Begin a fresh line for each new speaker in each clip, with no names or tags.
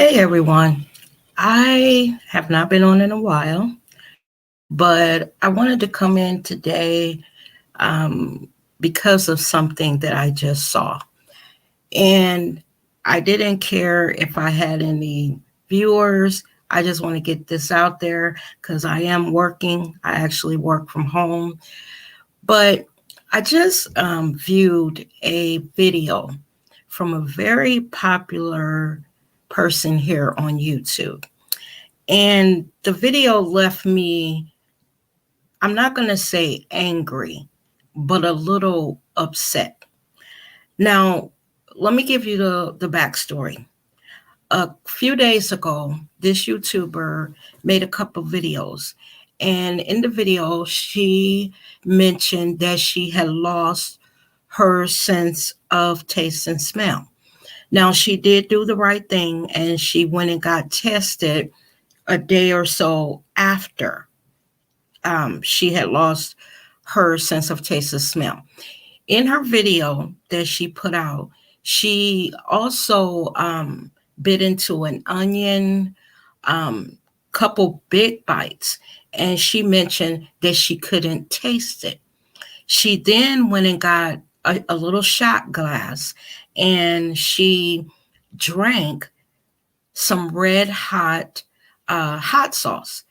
Hey everyone. I have not been on in a while, but I wanted to come in today because of something that I just saw. And I didn't care if I had any viewers. I just want to get this out there because I am working. I actually work from home. But I just viewed a video from a very popular person here on YouTube. And the video left me, I'm not going to say angry, but a little upset. Now, let me give you the backstory. A few days ago, this YouTuber made a couple videos. And in the video, she mentioned that she had lost her sense of taste and smell. Now, she did do the right thing and she went and got tested a day or so after she had lost her sense of taste and smell. In her video that she put out, she also bit into an onion, couple big bites, and she mentioned that she couldn't taste it. She then went and got a little shot glass and she drank some red hot sauce,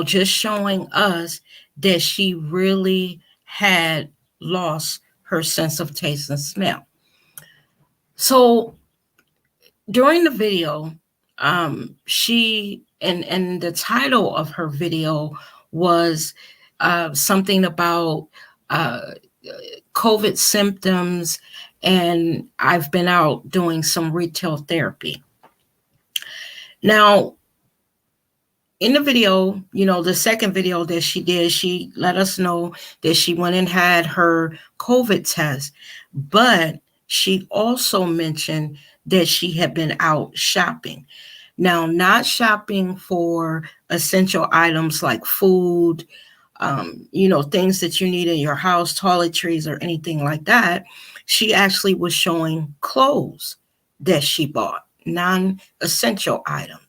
just showing us that she really had lost her sense of taste and smell. So during the video, she and the title of her video was something about uh, COVID symptoms, and I've been out doing some retail therapy. Now, in the video, the second video that she did, she let us know that she went and had her COVID test, but she also mentioned that she had been out shopping. Now, not shopping for essential items like food, things that you need in your house, toiletries, or anything like that. She actually was showing clothes that she bought, non essential items.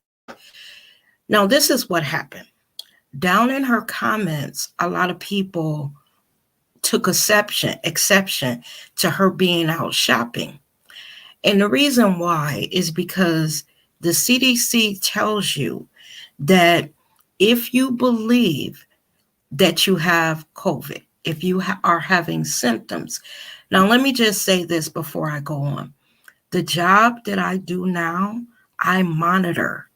Now, this is what happened. Down in her comments, a lot of people took exception to her being out shopping. And the reason why is because the CDC tells you that if you believe that you have COVID, if you are having symptoms. Now, let me just say this before I go on. The job that I do now, I monitor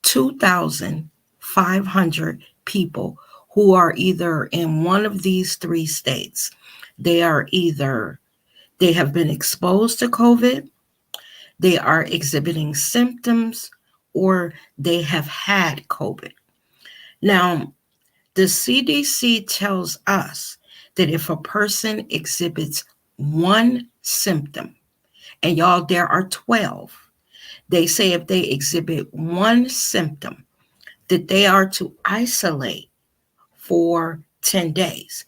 2,500 people who are either in one of these three states. They have been exposed to COVID, they are exhibiting symptoms, or they have had COVID. Now, the CDC tells us that if a person exhibits one symptom, and y'all, there are 12, they say if they exhibit one symptom, that they are to isolate for 10 days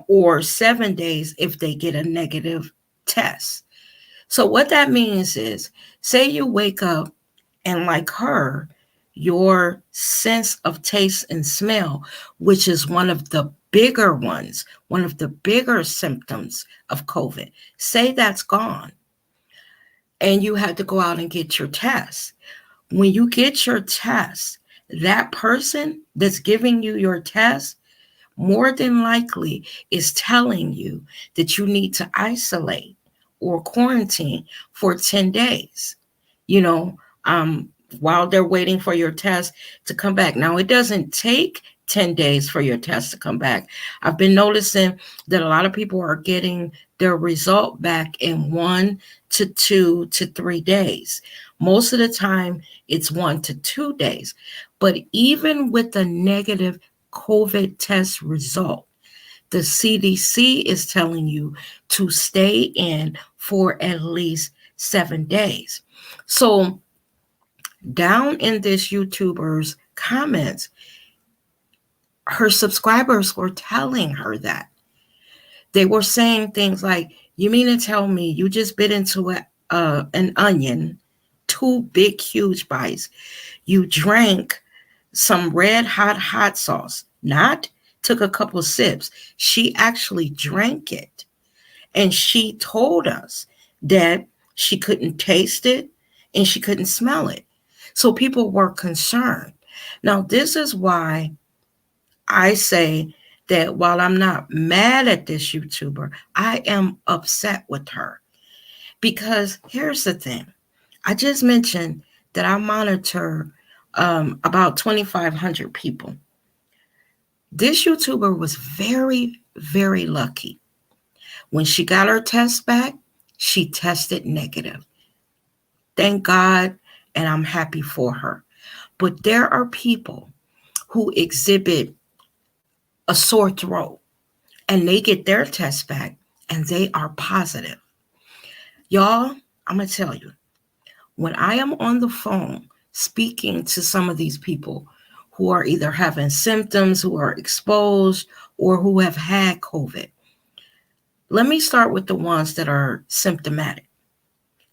or 7 days if they get a negative test. So what that means is, say you wake up and like her, your sense of taste and smell, which is one of the bigger ones, one of the bigger symptoms of COVID, say that's gone and you had to go out and get your test. When you get your test, that person that's giving you your test more than likely is telling you that you need to isolate or quarantine for 10 days, you know, while they're waiting for your test to come back. Now, it doesn't take 10 days for your test to come back. I've been noticing that a lot of people are getting their result back in 1 to 2 to 3 days. Most of the time, it's 1 to 2 days. But even with the negative COVID test result, the CDC is telling you to stay in for at least 7 days. So down in this YouTuber's comments, her subscribers were telling her that. They were saying things like, you mean to tell me you just bit into an onion 2 big, huge bites. You drank some red hot sauce, not took a couple sips. She actually drank it. And she told us that she couldn't taste it and she couldn't smell it. So people were concerned. Now, this is why I say that while I'm not mad at this YouTuber, I am upset with her. Because here's the thing. I just mentioned that I monitor about 2,500 people. This YouTuber was very, very lucky. When she got her test back, she tested negative. Thank God, and I'm happy for her. But there are people who exhibit a sore throat and they get their test back and they are positive. Y'all, I'm going to tell you, when I am on the phone speaking to some of these people who are either having symptoms, who are exposed, or who have had COVID, let me start with the ones that are symptomatic.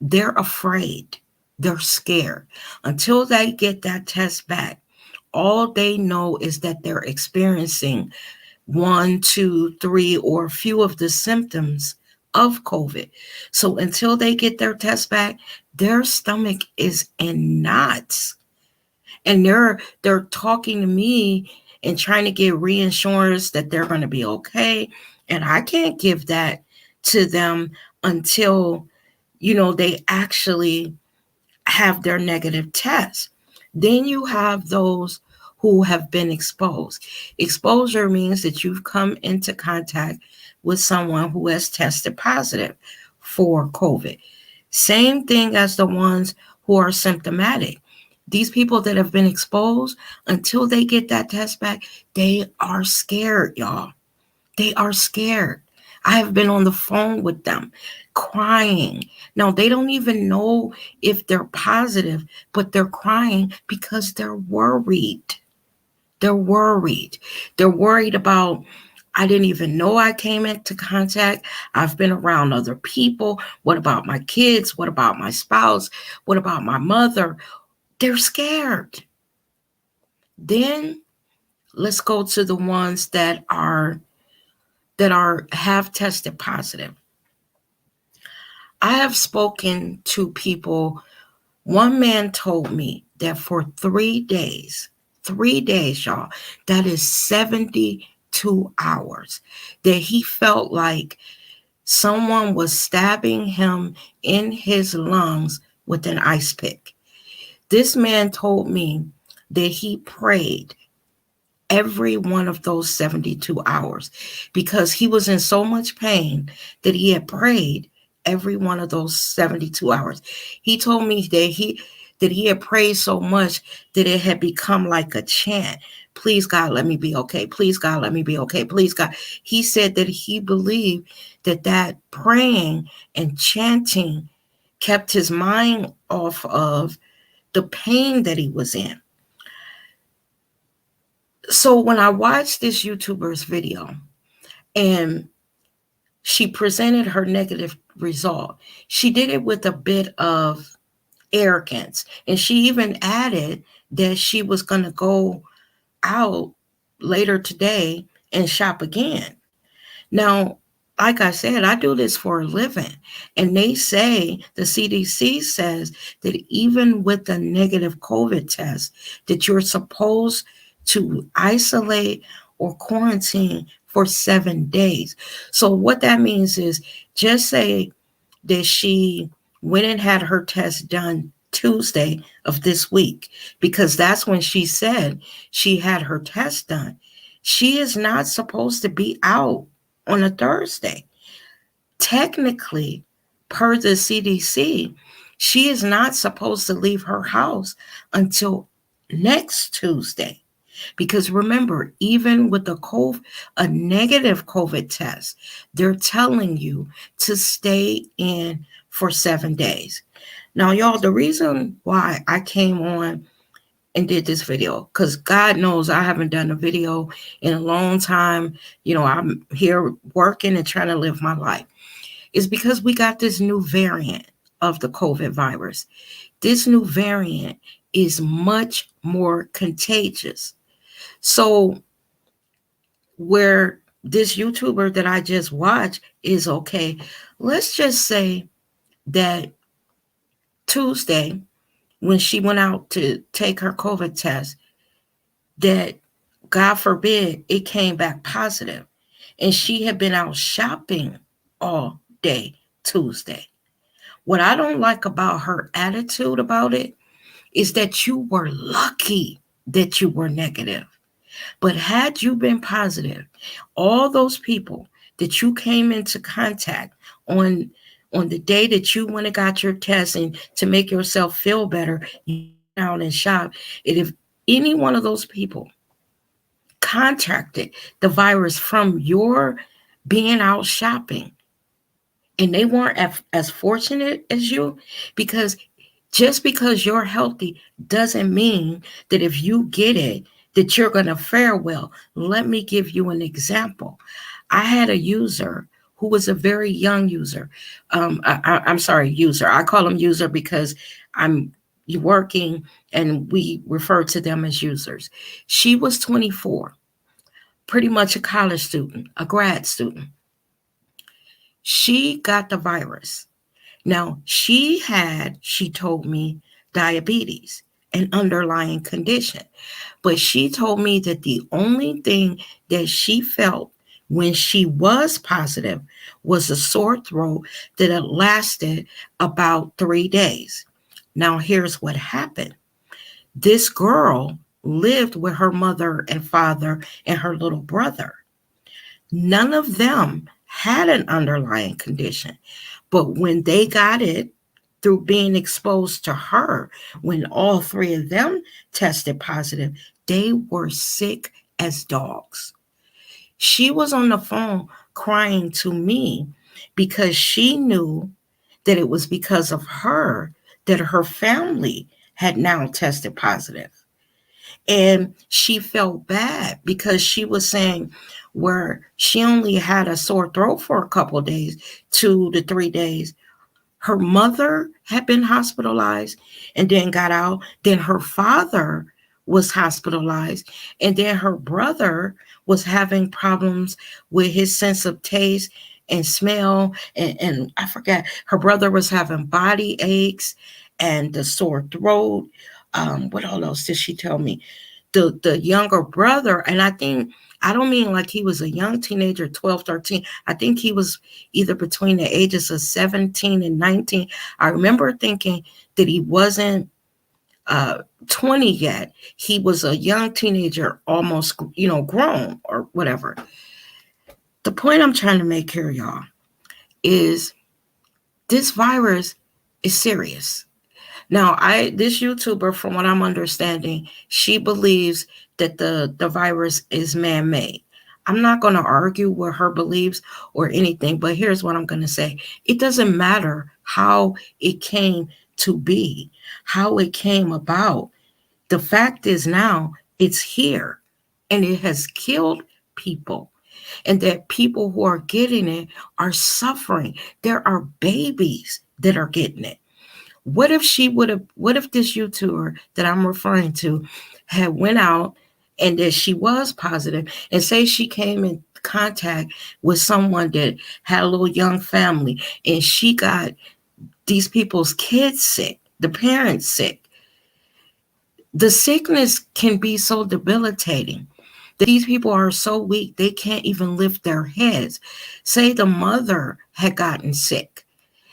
They're afraid. They're scared. Until they get that test back, all they know is that they're experiencing 1, 2, 3, or a few of the symptoms of COVID. So until they get their test back, their stomach is in knots. And they're talking to me and trying to get reassurance that they're going to be okay. And I can't give that to them until, they actually have their negative test. Then you have those who have been exposed. Exposure means that you've come into contact with someone who has tested positive for COVID. Same thing as the ones who are symptomatic. These people that have been exposed, until they get that test back, they are scared, y'all. They are scared. I have been on the phone with them crying. Now, they don't even know if they're positive, but they're crying because they're worried. They're worried. They're worried about, I didn't even know I came into contact. I've been around other people. What about my kids? What about my spouse? What about my mother? They're scared. Then let's go to the ones that have tested positive. I have spoken to people. One man told me that for 3 days, y'all, that is 72 hours, that he felt like someone was stabbing him in his lungs with an ice pick. This man told me that he prayed every one of those 72 hours because he was in so much pain that he had prayed every one of those 72 hours. He told me that he had prayed so much that it had become like a chant. Please, God, let me be okay. Please, God, let me be okay. Please, God. He said that he believed that praying and chanting kept his mind off of the pain that he was in. So when I watched this YouTuber's video and she presented her negative result, she did it with a bit of arrogance. And she even added that she was going to go out later today and shop again. Now, like I said, I do this for a living. And they say, the CDC says that even with a negative COVID test, that you're supposed to isolate or quarantine for 7 days. So what that means is, just say that she went and had her test done Tuesday of this week, because that's when she said she had her test done. She is not supposed to be out on a Thursday. Technically, per the CDC, she is not supposed to leave her house until next Tuesday. Because remember, even with a negative COVID test, they're telling you to stay in for 7 days. Now, y'all, the reason why I came on and did this video, because God knows I haven't done a video in a long time. I'm here working and trying to live my life, is because we got this new variant of the COVID virus. this new variant is much more contagious. So where this YouTuber that I just watched is okay, let's just say that Tuesday, when she went out to take her COVID test, that God forbid it came back positive, and she had been out shopping all day Tuesday. What I don't like about her attitude about it is that you were lucky that you were negative. But had you been positive, all those people that you came into contact on the day that you went and got your test and to make yourself feel better, you went out and shop. And if any one of those people contracted the virus from your being out shopping, and they weren't as fortunate as you, because just because you're healthy doesn't mean that if you get it, that you're going to fare well. Let me give you an example. I had a user who was a very young user. I'm sorry, user. I call them user because I'm working and we refer to them as users. She was 24, pretty much a college student, a grad student. She got the virus. Now, she told me, diabetes, an underlying condition. But she told me that the only thing that she felt when she was positive was a sore throat that had lasted about 3 days. Now, here's what happened. This girl lived with her mother and father and her little brother. None of them had an underlying condition. But when they got it through being exposed to her, when all three of them tested positive, they were sick as dogs. She was on the phone crying to me because she knew that it was because of her that her family had now tested positive. And she felt bad because she was saying where she only had a sore throat for a couple of days, 2 to 3 days. Her mother had been hospitalized and then got out. Then her father was hospitalized. And then her brother was having problems with his sense of taste and smell. And I forget, her brother was having body aches and the sore throat. What all else did she tell me? The younger brother, and I don't mean like he was a young teenager, 12, 13. I think he was either between the ages of 17 and 19. I remember thinking that he wasn't 20 yet. He was a young teenager, almost, grown or whatever. The point I'm trying to make here, y'all, is this virus is serious. Now, this YouTuber, from what I'm understanding, she believes that the virus is man-made. I'm not going to argue with her beliefs or anything, but here's what I'm going to say. It doesn't matter how it came to be, how it came about. The fact is now it's here and it has killed people, and that people who are getting it are suffering. There are babies that are getting it. What if this YouTuber that I'm referring to had went out and that she was positive, and say she came in contact with someone that had a little young family and she got these people's kids sick, the parents sick. The sickness can be so debilitating that these people are so weak they can't even lift their heads. Say the mother had gotten sick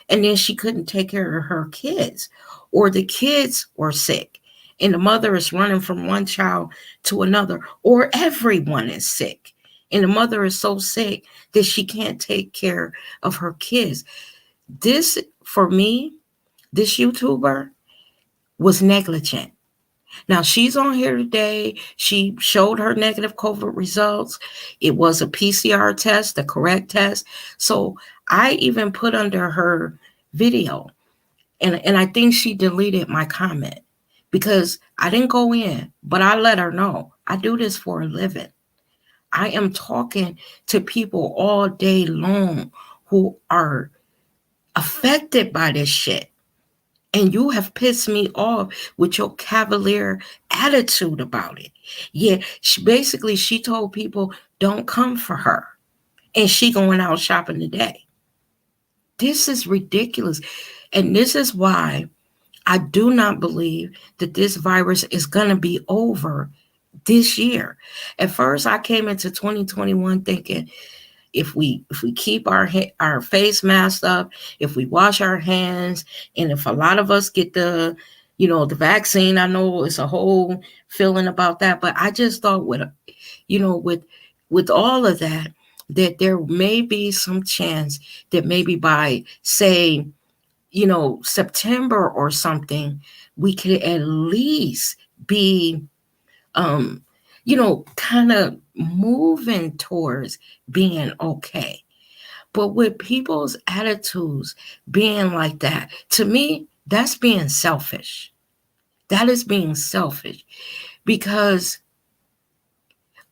and then she couldn't take care of her kids, or the kids were sick and the mother is running from one child to another, or everyone is sick and the mother is so sick that she can't take care of her kids. This, for me, this YouTuber was negligent. Now, she's on here today. She showed her negative COVID results. It was a PCR test, the correct test. So I even put under her video, and I think she deleted my comment because I didn't go in, but I let her know I do this for a living. I am talking to people all day long who are affected by this shit. And you have pissed me off with your cavalier attitude about it. Yeah, she told people don't come for her. And she going out shopping today. This is ridiculous. And this is why I do not believe that this virus is going to be over this year. At first, I came into 2021 thinking if we keep our face masked up, if we wash our hands, and if a lot of us get the vaccine, I know it's a whole feeling about that, but I just thought with all of that, that there may be some chance that maybe by say September or something, we could at least be kind of moving towards being okay. But with people's attitudes being like that, to me, that's being selfish. That is being selfish because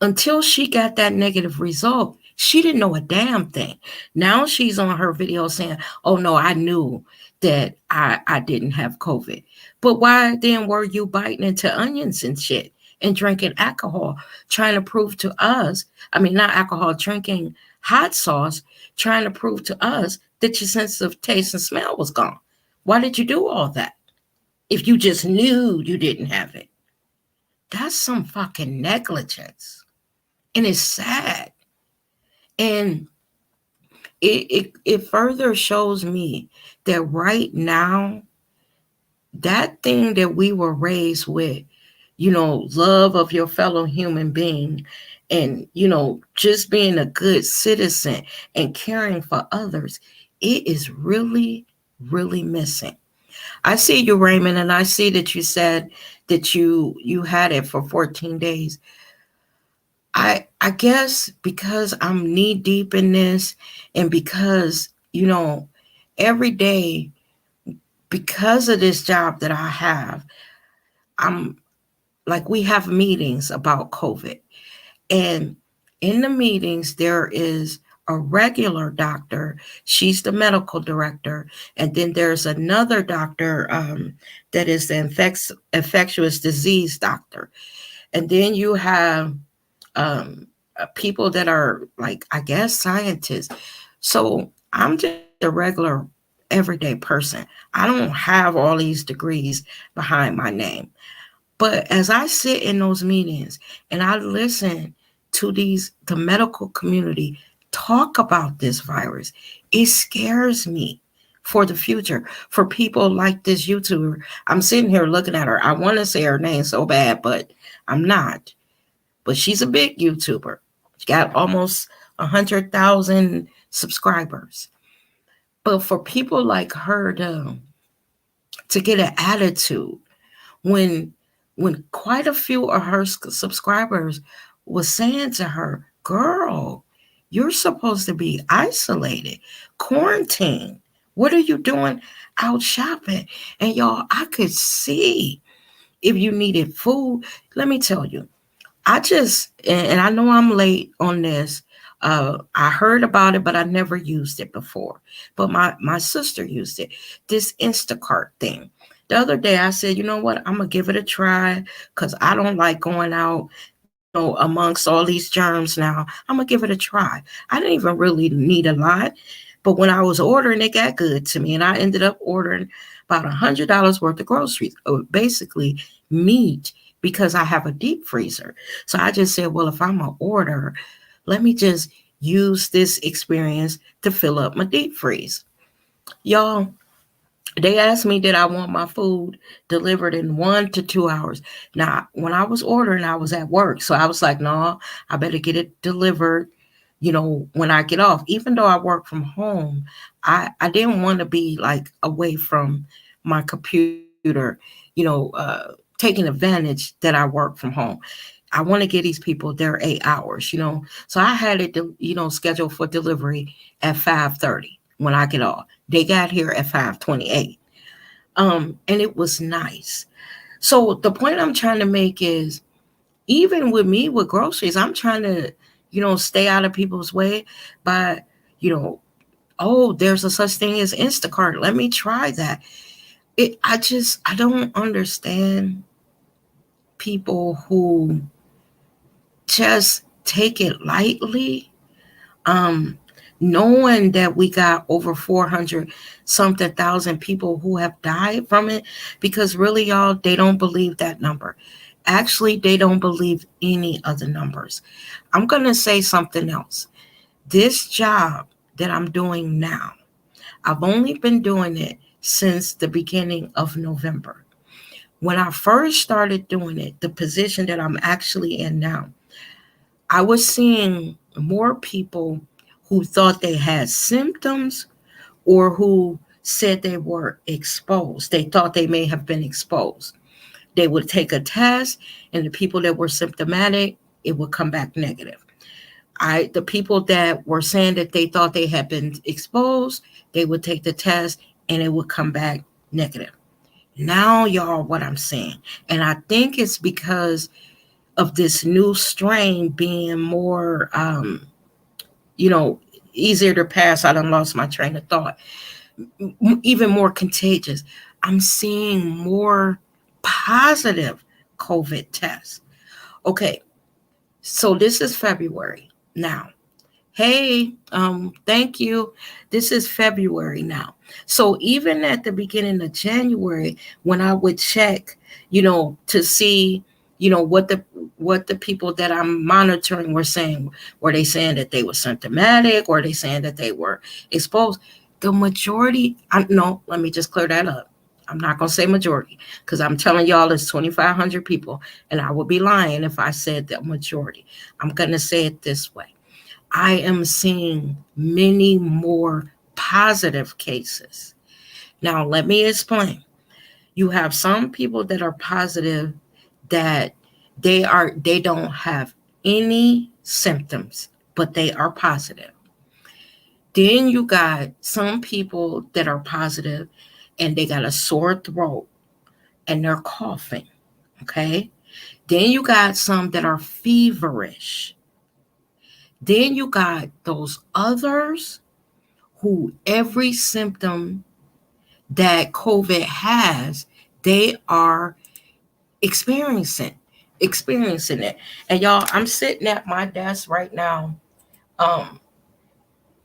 until she got that negative result, she didn't know a damn thing. Now she's on her video saying, oh no, I knew that I didn't have COVID. But why then were you biting into onions and shit and drinking alcohol, trying to prove to us, I mean, not alcohol, drinking hot sauce, trying to prove to us that your sense of taste and smell was gone? Why did you do all that if you just knew you didn't have it? That's some fucking negligence. And it's sad. And it further shows me that right now, that thing that we were raised with, love of your fellow human being and, just being a good citizen and caring for others, it is really, really missing. I see you, Raymond, and I see that you said that you had it for 14 days. I guess because I'm knee deep in this and because, every day, because of this job that I have, I'm like, we have meetings about COVID. And in the meetings, there is a regular doctor. She's the medical director. And then there's another doctor that is the infectious disease doctor. And then you have people that are like, I guess, scientists. So I'm just a regular everyday person. I don't have all these degrees behind my name. But as I sit in those meetings and I listen to the medical community talk about this virus, it scares me for the future, for people like this YouTuber. I'm sitting here looking at her. I want to say her name so bad, but I'm not. But she's a big YouTuber. She got almost 100,000 subscribers. But for people like her to get an attitude when quite a few of her subscribers was saying to her, girl, you're supposed to be isolated, quarantined. What are you doing out shopping? And y'all, I could see if you needed food. Let me tell you, and I know I'm late on this. I heard about it, but I never used it before. But my sister used it, this Instacart thing. The other day I said, you know what, I'm going to give it a try because I don't like going out, amongst all these germs now. I'm going to give it a try. I didn't even really need a lot. But when I was ordering, it got good to me. And I ended up ordering about $100 worth of groceries, basically meat, because I have a deep freezer. So I just said, well, if I'm an order, let me just use this experience to fill up my deep freeze. Y'all, they asked me, did I want my food delivered in 1 to 2 hours? Now, when I was ordering, I was at work. So I was like, no, I better get it delivered, when I get off. Even though I work from home, I didn't want to be like away from my computer, taking advantage that I work from home. I want to get these people their 8 hours, So I had it, scheduled for delivery at 5:30 when I get off. They got here at 5:28. And it was nice. So the point I'm trying to make is, even with me with groceries, I'm trying to, stay out of people's way by, oh, there's a such thing as Instacart. Let me try that. I don't understand people who just take it lightly. Um, Knowing that we got over 400 something thousand people who have died from it, because really, y'all, they don't believe that number. Actually, they don't believe any of the numbers. I'm going to say something else. This job that I'm doing now, I've only been doing it since the beginning of November. When I first started doing it, the position that I'm actually in now, I was seeing more people who thought they had symptoms or who said they were exposed. They thought they may have been exposed. They would take a test, and the people that were symptomatic, it would come back negative. The people that were saying that they thought they had been exposed, they would take the test and it would come back negative. Now, y'all, what I'm saying, and I think it's because of this new strain being more, you know, easier to pass. I done lost my train of thought. Even more contagious. I'm seeing more positive COVID tests. Okay, so this is February now. Hey, thank you. This is February now. So even at the beginning of January, when I would check, to see, what the people that I'm monitoring were saying, were they saying that they were symptomatic, or they saying that they were exposed? The majority, no, let me just clear that up. I'm not going to say majority, because I'm telling y'all it's 2,500 people, and I would be lying if I said the majority. I'm going to say it this way. I am seeing many more positive cases. Now, let me explain. You have some people that are positive that they don't have any symptoms, but they are positive. Then you got some people that are positive and they got a sore throat and they're coughing. Okay. Then you got some that are feverish. Then you got those others who every symptom that COVID has, they are experiencing it. And y'all, I'm sitting at my desk right now, um,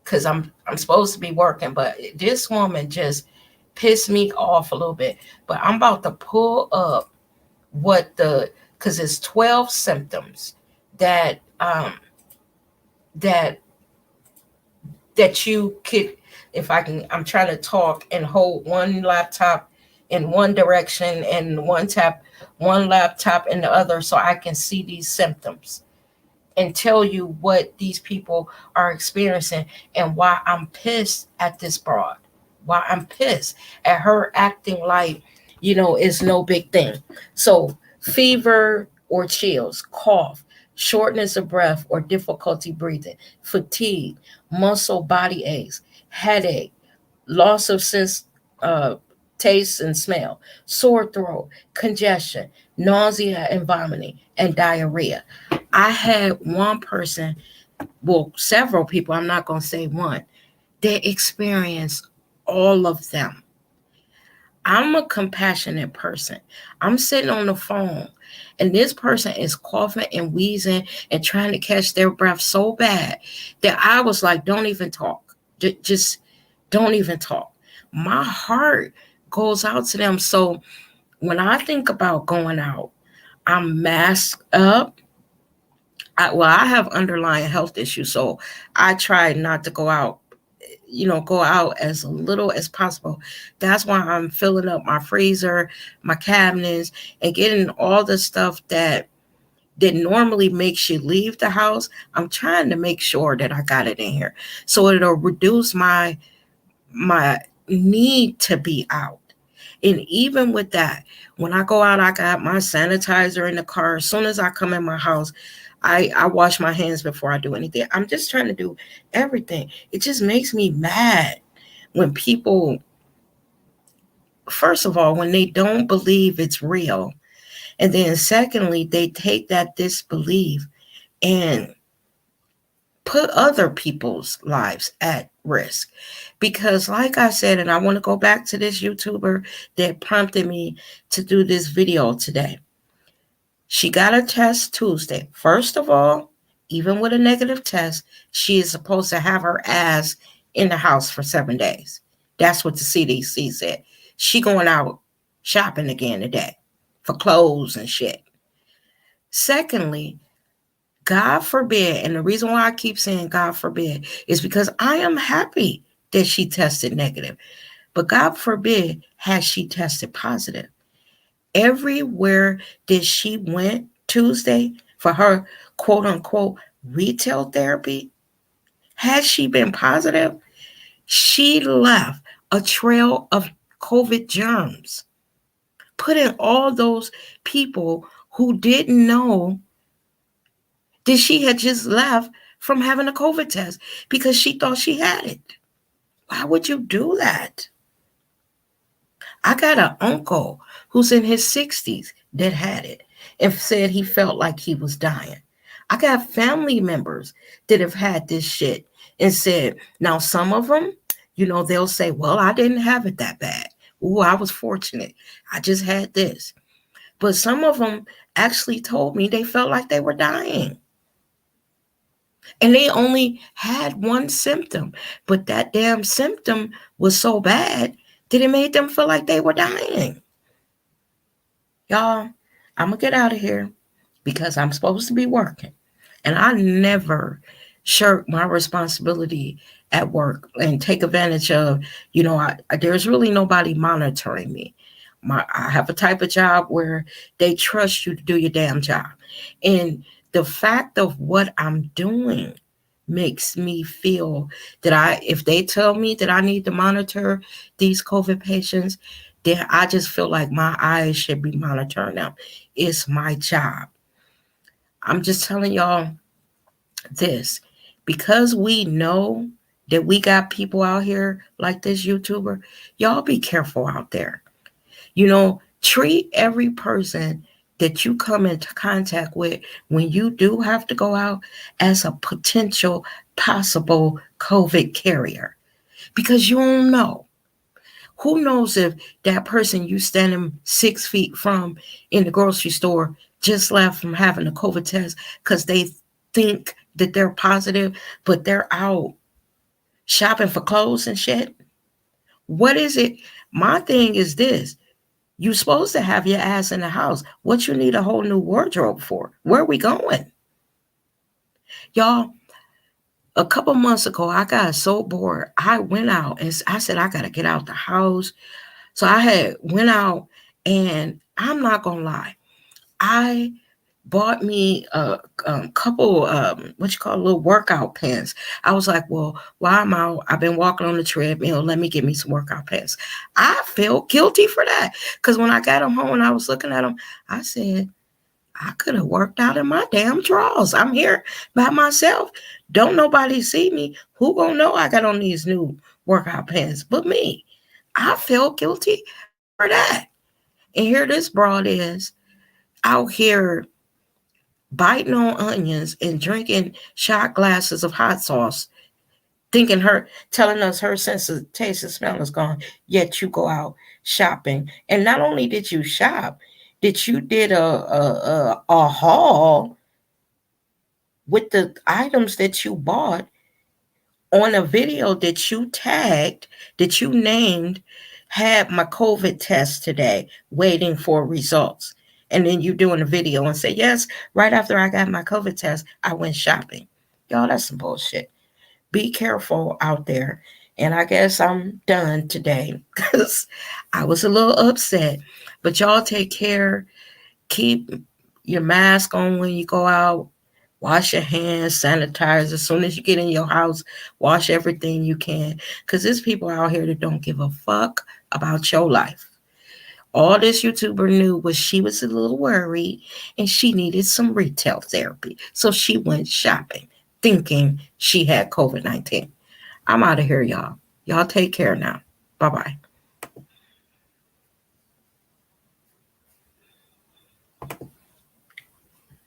because I'm supposed to be working, but this woman just pissed me off a little bit. But I'm about to pull up because it's 12 symptoms that that that you could, if I can, I'm trying to talk and hold one laptop in one direction and one laptop in the other, so I can see these symptoms and tell you what these people are experiencing and why I'm pissed at this broad. Why I'm pissed at her acting like, it's no big thing. So, fever or chills, cough, shortness of breath or difficulty breathing, fatigue, muscle body aches, headache, loss of taste and smell, sore throat, congestion, nausea and vomiting, and diarrhea. I had one person, well, several people, I'm not going to say one, they experienced all of them. I'm a compassionate person. I'm sitting on the phone and this person is coughing and wheezing and trying to catch their breath so bad that I was like, don't even talk. Just don't even talk. My heart goes out to them. So when I think about going out, I'm masked up. I have underlying health issues, so I try not to go out as little as possible. That's why I'm filling up my freezer, my cabinets, and getting all the stuff that normally makes you leave the house. I'm trying to make sure that I got it in here, so it'll reduce my need to be out. And even with that, when I go out, I got my sanitizer in the car. As soon as I come in my house, I wash my hands before I do anything. I'm just trying to do everything. It just makes me mad when people, first of all, when they don't believe it's real. And then secondly, they take that disbelief and put other people's lives at risk. Because like I said, and I want to go back to this YouTuber that prompted me to do this video today. She got a test Tuesday. First of all, even with a negative test, she is supposed to have her ass in the house for 7 days. That's what the CDC said. She going out shopping again today for clothes and shit. Secondly, God forbid, and the reason why I keep saying God forbid is because I am happy that she tested negative. But God forbid, has she tested positive? Everywhere that she went Tuesday for her quote unquote retail therapy, had she been positive, she left a trail of COVID germs, putting all those people who didn't know that she had just left from having a COVID test because she thought she had it. Why would you do that? I got an uncle who's in his 60s that had it and said he felt like he was dying. I got family members that have had this shit and said, now some of them, they'll say, well, I didn't have it that bad. Ooh, I was fortunate. I just had this. But some of them actually told me they felt like they were dying. And they only had one symptom, but that damn symptom was so bad that it made them feel like they were dying. Y'all, I'm going to get out of here because I'm supposed to be working. And I never shirk my responsibility at work and take advantage of, there's really nobody monitoring me. I have a type of job where they trust you to do your damn job. And the fact of what I'm doing makes me feel that if they tell me that I need to monitor these COVID patients, then I just feel like my eyes should be monitoring them. It's my job. I'm just telling y'all this because we know that we got people out here like this YouTuber. Y'all be careful out there. Treat every person that you come into contact with when you do have to go out as a potential possible COVID carrier, because you don't know. Who knows if that person you standing 6 feet from in the grocery store just left from having a COVID test because they think that they're positive, but they're out shopping for clothes and shit? What is it? My thing is this. You're supposed to have your ass in the house. What you need a whole new wardrobe for? Where are we going? Y'all, a couple months ago, I got so bored. I went out and I said, I got to get out the house. So I went out, and I'm not going to lie. I bought me a couple, little workout pants. I was like, well, while I'm out, I've been walking on the treadmill. Let me get me some workout pants. I felt guilty for that because when I got them home and I was looking at them, I said, I could have worked out in my damn drawers. I'm here by myself. Don't nobody see me. Who gonna know I got on these new workout pants but me? I felt guilty for that. And here this broad is out here biting on onions and drinking shot glasses of hot sauce, telling us her sense of taste and smell is gone, yet you go out shopping. And not only did you shop, you did a haul with the items that you bought on a video that you tagged, that you named, had my COVID test today, waiting for results. And then you doing a video and say, yes, right after I got my COVID test, I went shopping. Y'all, that's some bullshit. Be careful out there. And I guess I'm done today because I was a little upset. But y'all take care. Keep your mask on when you go out. Wash your hands, sanitize. As soon as you get in your house, wash everything you can. Because there's people out here that don't give a fuck about your life. All this YouTuber knew was she was a little worried and she needed some retail therapy. So she went shopping thinking she had COVID-19. I'm out of here, y'all. Y'all take care now. Bye-bye.